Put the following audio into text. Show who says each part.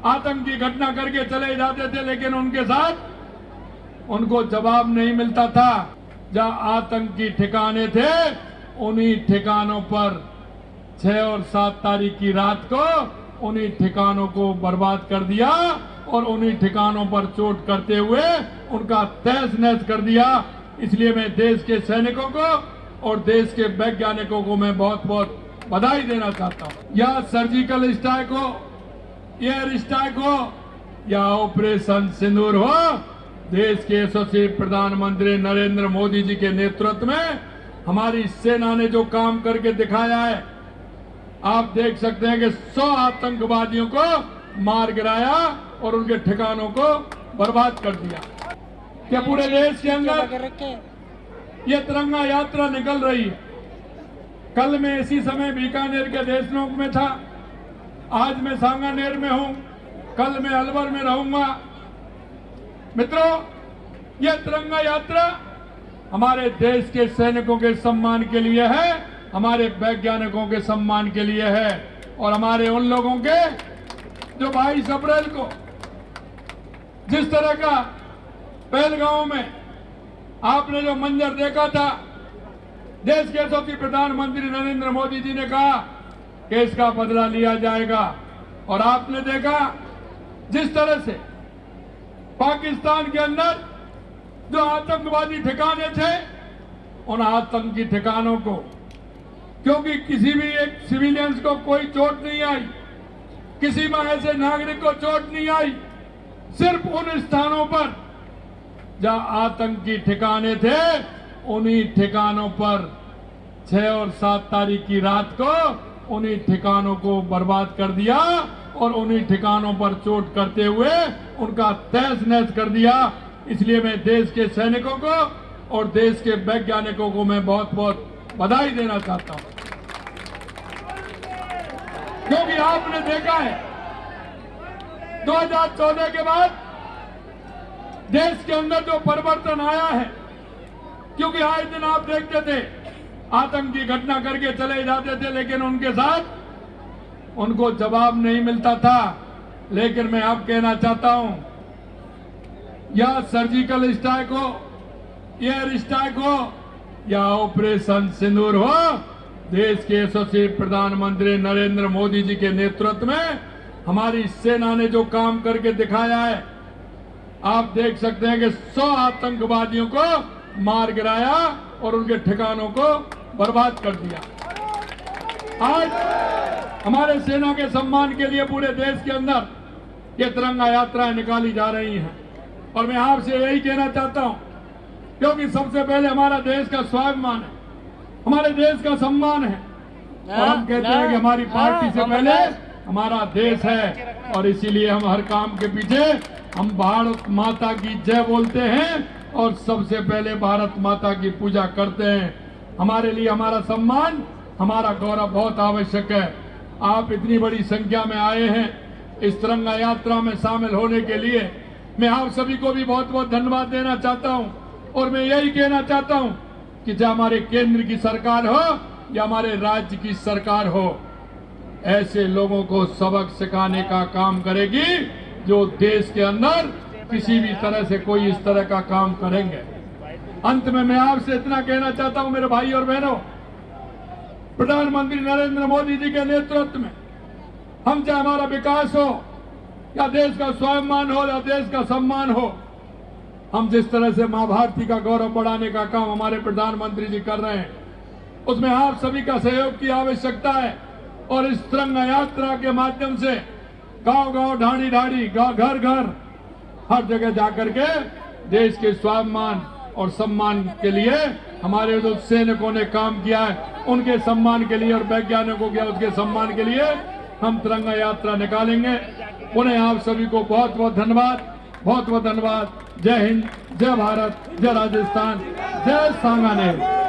Speaker 1: आतंकी घटना करके चले जाते थे, लेकिन उनके साथ उनको जवाब नहीं मिलता था। जहां आतंकी ठिकाने थे उन्हीं ठिकानों पर 6 और 7 तारीख की रात को उन्हीं ठिकानों को बर्बाद कर दिया और उन्हीं ठिकानों पर चोट करते हुए उनका तहस नहस कर दिया। इसलिए मैं देश के सैनिकों को और देश के वैज्ञानिकों को मैं बहुत बहुत बधाई देना चाहता हूं। या सर्जिकल स्ट्राइक हो, एयर स्ट्राइक हो या ऑपरेशन सिंदूर हो, देश के यशस्वी प्रधानमंत्री नरेंद्र मोदी जी के नेतृत्व में हमारी सेना ने जो काम करके दिखाया है, आप देख सकते हैं कि 100 आतंकवादियों को मार गिराया और उनके ठिकानों को बर्बाद कर दिया। क्या पूरे देश के अंदर ये तिरंगा यात्रा निकल रही है। कल मैं इसी समय बीकानेर के देशनोक में था, आज मैं सांगानेर में हूं, कल मैं अलवर में रहूंगा। मित्रों, यह तिरंगा यात्रा हमारे देश के सैनिकों के सम्मान के लिए है, हमारे वैज्ञानिकों के सम्मान के लिए है और हमारे उन लोगों के जो 22 अप्रैल को जिस तरह का पहलगांव में आपने जो मंजर देखा था, देश के यशस्वी प्रधानमंत्री नरेंद्र मोदी जी ने कहा कि इसका बदला लिया जाएगा। और आपने देखा जिस तरह से पाकिस्तान के अंदर जो आतंकवादी ठिकाने थे, उन आतंकी ठिकानों को, क्योंकि किसी भी एक सिविलियंस को कोई चोट नहीं आई, किसी में ऐसे नागरिक को चोट नहीं आई, सिर्फ उन स्थानों पर जहां आतंकी ठिकाने थे उन्हीं ठिकानों पर 6 और 7 तारीख की रात को उन्हीं ठिकानों को बर्बाद कर दिया और उन्हीं ठिकानों पर चोट करते हुए उनका तहस नहस कर दिया। इसलिए मैं देश के सैनिकों को और देश के वैज्ञानिकों को मैं बहुत बहुत बधाई देना चाहता हूं, क्योंकि आपने देखा है 2014 के बाद देश के अंदर जो परिवर्तन आया है, क्योंकि आए दिन आप देखते थे आतंकी घटना करके चले जाते थे, लेकिन उनके साथ उनको जवाब नहीं मिलता था। लेकिन मैं अब कहना चाहता हूं, या सर्जिकल स्ट्राइक हो, एयर स्ट्राइक हो या ऑपरेशन सिंदूर हो, देश के यशस्वी प्रधानमंत्री नरेंद्र मोदी जी के नेतृत्व में हमारी सेना ने जो काम करके दिखाया है, आप देख सकते हैं कि 100 आतंकवादियों को मार गिराया और उनके ठिकानों को बर्बाद कर दिया। आज हमारे सेना के सम्मान के लिए पूरे देश के अंदर ये तिरंगा यात्राएं निकाली जा रही हैं और मैं आपसे यही कहना चाहता हूं, क्योंकि सबसे पहले हमारा देश का स्वाभिमान है, हमारे देश का सम्मान है और हम कहते हैं कि हमारी पार्टी से पहले हमारा देश है और इसीलिए हम हर काम के पीछे हम भारत माता की जय बोलते हैं और सबसे पहले भारत माता की पूजा करते हैं। हमारे लिए हमारा सम्मान, हमारा गौरव बहुत आवश्यक है। आप इतनी बड़ी संख्या में आए हैं इस तिरंगा यात्रा में शामिल होने के लिए, मैं आप सभी को भी बहुत बहुत धन्यवाद देना चाहता हूं और मैं यही कहना चाहता हूं कि चाहे हमारे केंद्र की सरकार हो या हमारे राज्य की सरकार हो, ऐसे लोगों को सबक सिखाने का काम करेगी जो देश के अंदर किसी भी तरह से कोई इस तरह का काम करेंगे। अंत में मैं आपसे इतना कहना चाहता हूं मेरे भाई और बहनों, प्रधानमंत्री नरेंद्र मोदी जी के नेतृत्व में हम चाहे हमारा विकास हो या देश का स्वाभिमान हो या देश का सम्मान हो, हम जिस तरह से मां भारती का गौरव बढ़ाने का काम हमारे प्रधानमंत्री जी कर रहे हैं, उसमें आप सभी का सहयोग की आवश्यकता है। और इस तिरंगा यात्रा के माध्यम से गांव गांव, ढाणी ढाणी, घर घर, हर जगह जाकर के देश के स्वाभिमान और सम्मान के लिए हमारे जो सैनिकों ने काम किया है उनके सम्मान के लिए और वैज्ञानिकों के उसके सम्मान के लिए हम तिरंगा यात्रा निकालेंगे। उन्हें आप सभी को बहुत बहुत धन्यवाद, बहुत बहुत धन्यवाद। जय हिंद, जय भारत, जय राजस्थान, जय सांगानेर।